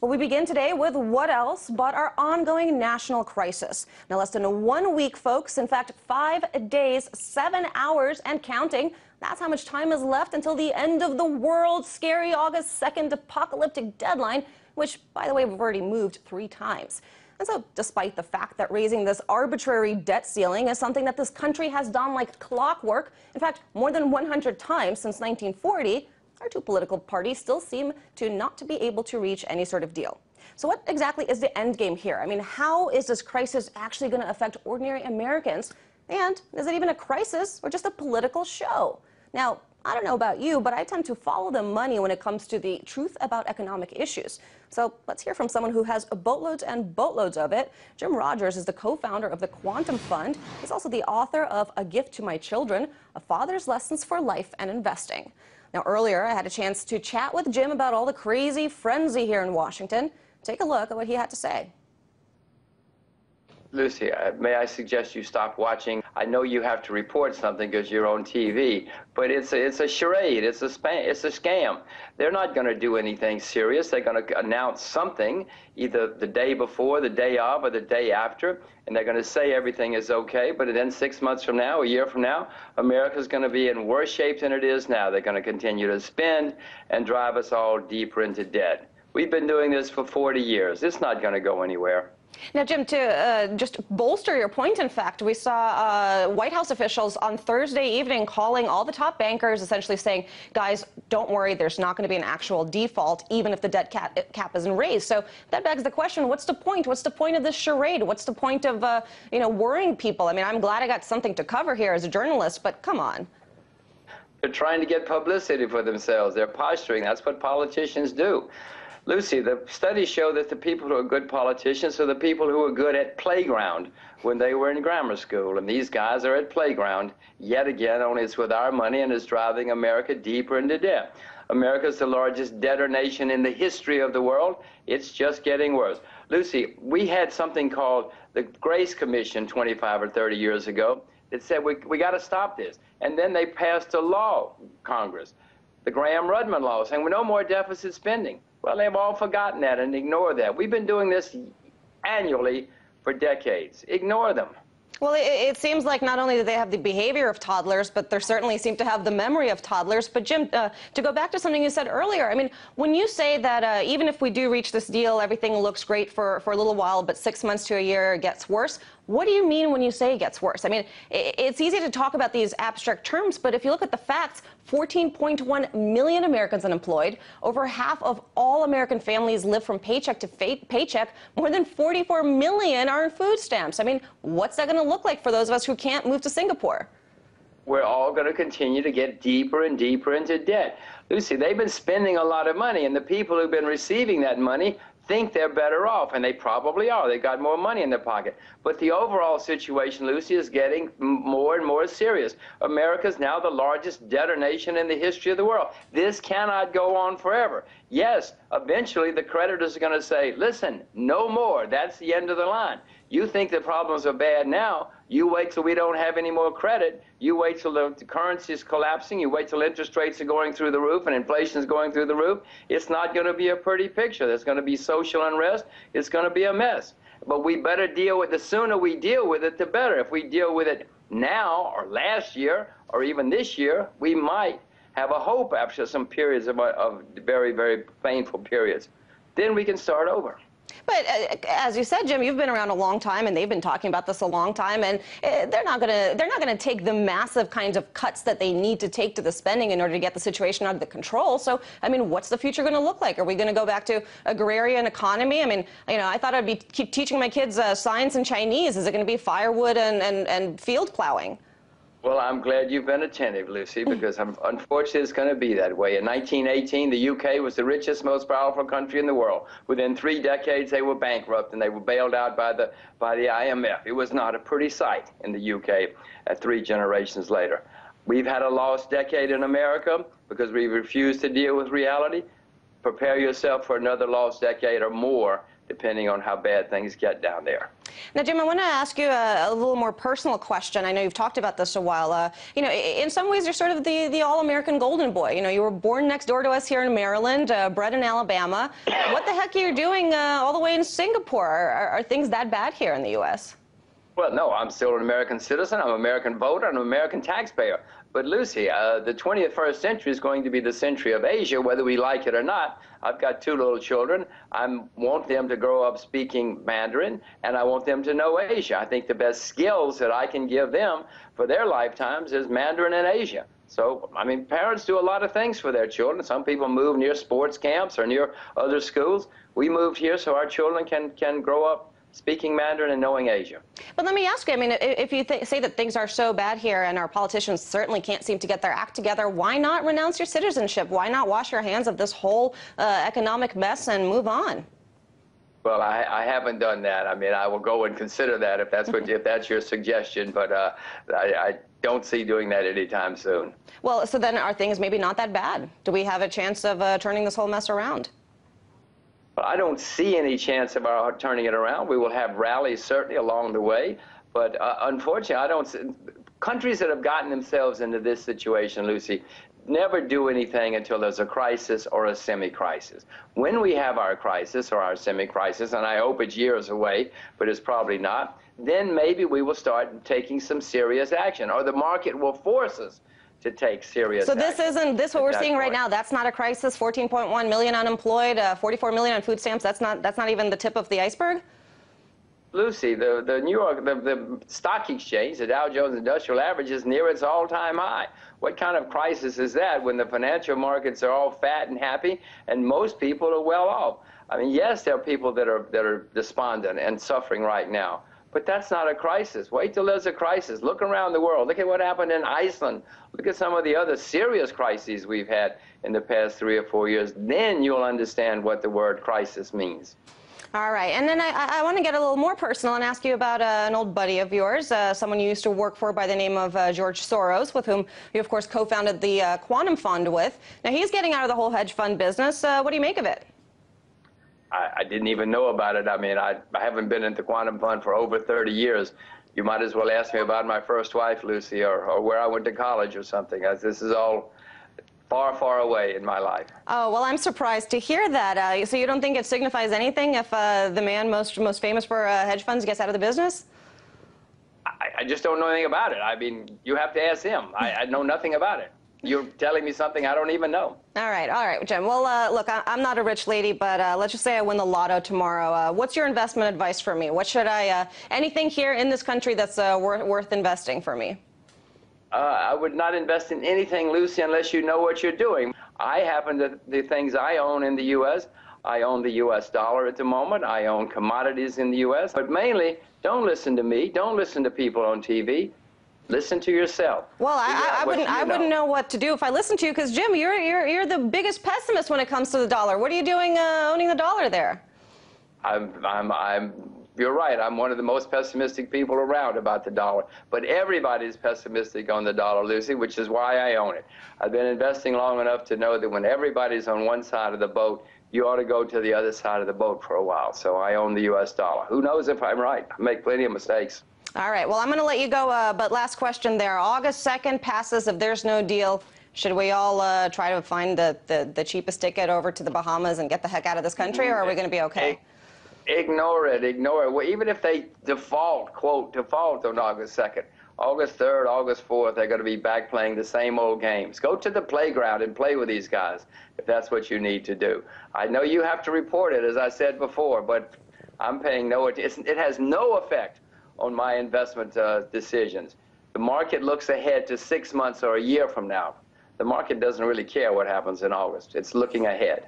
Well, we begin today with what else but our ongoing national crisis. Now, less than 1 week, folks. In fact, 5 days, 7 hours and counting. That's how much time is left until the end of the world. Scary August 2nd apocalyptic deadline, which, by the way, we've already moved 3 times. And so, despite the fact that raising this arbitrary debt ceiling is something that this country has done like clockwork, in fact, more than 100 times since 1940, our 2 political parties still seem to not to be able to reach any sort of deal. So what exactly is the end game here? I mean, how is this crisis actually going to affect ordinary Americans? And is it even a crisis or just a political show? Now, I don't know about you, but I tend to follow the money when it comes to the truth about economic issues. So let's hear from someone who has boatloads and boatloads of it. Jim Rogers is the co-founder of the Quantum Fund. He's also the author of A Gift to My Children, A Father's Lessons for Life and Investing. Now, earlier, I had a chance to chat with Jim about all the crazy frenzy here in Washington. Take a look at what he had to say. Lucy, may I suggest you stop watching? I know you have to report something because you're on TV, but it's a charade. It's a scam. They're not going to do anything serious. They're going to announce something either the day before, the day of, or the day after, and they're going to say everything is okay. But then 6 months from now, a year from now, America's going to be in worse shape than it is now. They're going to continue to spend and drive us all deeper into debt. We've been doing this for 40 years. It's not going to go anywhere. Now, Jim, to just bolster your point, in fact, we saw White House officials on Thursday evening calling all the top bankers, essentially saying, guys, don't worry, there's not going to be an actual default, even if the debt cap isn't raised. So that begs the question, what's the point? What's the point of this charade? What's the point of, worrying people? I mean, I'm glad I got something to cover here as a journalist, but come on. They're trying to get publicity for themselves. They're posturing. That's what politicians do. Lucy, the studies show that the people who are good politicians are the people who are good at playground when they were in grammar school. And these guys are at playground, yet again, only it's with our money and is driving America deeper into debt. America is the largest debtor nation in the history of the world. It's just getting worse. Lucy, we had something called the Grace Commission 25 or 30 years ago that said we got to stop this. And then they passed a law, Congress, the Gramm-Rudman law, saying no more deficit spending. Well, they've all forgotten that and ignored that. We've been doing this annually for decades. Ignore them. Well, it seems like not only do they have the behavior of toddlers, but they certainly seem to have the memory of toddlers. But, Jim, to go back to something you said earlier, I mean, when you say that even if we do reach this deal, everything looks great for a little while, but 6 months to a year it gets worse, what do you mean when you say it gets worse? I mean, it's easy to talk about these abstract terms, but if you look at the facts, 14.1 million Americans unemployed, over half of all American families live from paycheck to paycheck, more than 44 million are in food stamps. I mean, what's that going to look like for those of us who can't move to Singapore? We're all going to continue to get deeper and deeper into debt. Lucy, they've been spending a lot of money, and the people who've been receiving that money think they're better off, and they probably are. They got more money in their pocket. But the overall situation, Lucy, is getting more and more serious. America's now the largest debtor nation in the history of the world. This cannot go on forever. Yes, eventually the creditors are going to say, listen, no more. That's the end of the line. You think the problems are bad now. You wait till we don't have any more credit. You wait till the currency is collapsing. You wait till interest rates are going through the roof and inflation is going through the roof. It's not going to be a pretty picture. There's going to be social unrest. It's going to be a mess. But we better deal with it. The sooner we deal with it, the better. If we deal with it now or last year or even this year, we might have a hope after some periods of very, very painful periods. Then we can start over. But as you said, Jim, you've been around a long time, and they've been talking about this a long time, and they're not going to take the massive kinds of cuts that they need to take to the spending in order to get the situation under control. So, I mean, what's the future going to look like? Are we going to go back to agrarian economy? I mean, I thought I'd keep teaching my kids science and Chinese. Is it going to be firewood and field plowing? Well, I'm glad you've been attentive, Lucy, because unfortunately it's going to be that way. In 1918, the UK was the richest, most powerful country in the world. Within 3 decades, they were bankrupt and they were bailed out by the IMF. It was not a pretty sight in the UK 3 generations later. We've had a lost decade in America because we refused to deal with reality. Prepare yourself for another lost decade or more, depending on how bad things get down there. Now, Jim, I want to ask you a little more personal question. I know you've talked about this a while. In some ways, you're sort of the all-American golden boy. You were born next door to us here in Maryland, bred in Alabama. What the heck are you doing all the way in Singapore? Are things that bad here in the U.S.? Well, no, I'm still an American citizen. I'm an American voter. I'm an American taxpayer. But, Lucy, the 21st century is going to be the century of Asia, whether we like it or not. I've got 2 little children. I want them to grow up speaking Mandarin, and I want them to know Asia. I think the best skills that I can give them for their lifetimes is Mandarin and Asia. So, I mean, parents do a lot of things for their children. Some people move near sports camps or near other schools. We moved here so our children can grow up speaking Mandarin and knowing Asia. But let me ask you, I mean, if you say that things are so bad here and our politicians certainly can't seem to get their act together, why not renounce your citizenship? Why not wash your hands of this whole economic mess and move on? Well, I haven't done that. I mean, I will go and consider that if that's if that's your suggestion, but I don't see doing that anytime soon. Well, so then are things maybe not that bad? Do we have a chance of turning this whole mess around? Well, I don't see any chance of our turning it around. We will have rallies certainly along the way, but unfortunately, I don't see, countries that have gotten themselves into this situation, Lucy, never do anything until there's a crisis or a semi-crisis. When we have our crisis or our semi-crisis, and I hope it's years away, but it's probably not, then maybe we will start taking some serious action, or the market will force us to take serious action. So this what we're seeing right now. That's not a crisis. 14.1 million unemployed, 44 million on food stamps. That's not even the tip of the iceberg. Lucy, the New York, the stock exchange, the Dow Jones Industrial Average is near its all-time high. What kind of crisis is that when the financial markets are all fat and happy and most people are well off? I mean, yes, there are people that are despondent and suffering right now. But that's not a crisis. Wait till there's a crisis. Look around the world. Look at what happened in Iceland. Look at some of the other serious crises we've had in the past 3 or 4 years. Then you'll understand what the word crisis means. All right. And then I want to get a little more personal and ask you about an old buddy of yours, someone you used to work for by the name of George Soros, with whom you, of course, co-founded the Quantum Fund with. Now, he's getting out of the whole hedge fund business. What do you make of it? I didn't even know about it. I mean, I haven't been in the Quantum Fund for over 30 years. You might as well ask me about my first wife, Lucy, or where I went to college or something. This is all far, far away in my life. Oh, well, I'm surprised to hear that. So you don't think it signifies anything if the man most famous for hedge funds gets out of the business? I just don't know anything about it. I mean, you have to ask him. I know nothing about it. You're telling me something I don't even know. All right, Jim. Well, look, I'm not a rich lady, but let's just say I win the lotto tomorrow. What's your investment advice for me? What should anything here in this country that's worth investing for me? I would not invest in anything, Lucy, unless you know what you're doing. I happen to, the things I own in the U.S., I own the U.S. dollar at the moment. I own commodities in the U.S. But mainly, don't listen to me. Don't listen to people on TV. Listen to yourself. Well, I wouldn't know what to do if I listened to you, because Jim, you're the biggest pessimist when it comes to the dollar. What are you doing owning the dollar there? You're right. I'm one of the most pessimistic people around about the dollar. But everybody's pessimistic on the dollar, Lucy, which is why I own it. I've been investing long enough to know that when everybody's on one side of the boat, you ought to go to the other side of the boat for a while. So I own the U.S. dollar. Who knows if I'm right? I make plenty of mistakes. All right. Well, I'm going to let you go, but last question there. August 2nd passes. If there's no deal, should we all try to find the cheapest ticket over to the Bahamas and get the heck out of this country, or are we going to be okay? Ignore it. Ignore it. Well, even if they default, quote, default on August 2nd, August 3rd, August 4th, they're going to be back playing the same old games. Go to the playground and play with these guys if that's what you need to do. I know you have to report it, as I said before, but I'm paying no attention. It has no effect on my investment decisions. The market looks ahead to 6 months or a year from now. The market doesn't really care what happens in August. It's looking ahead.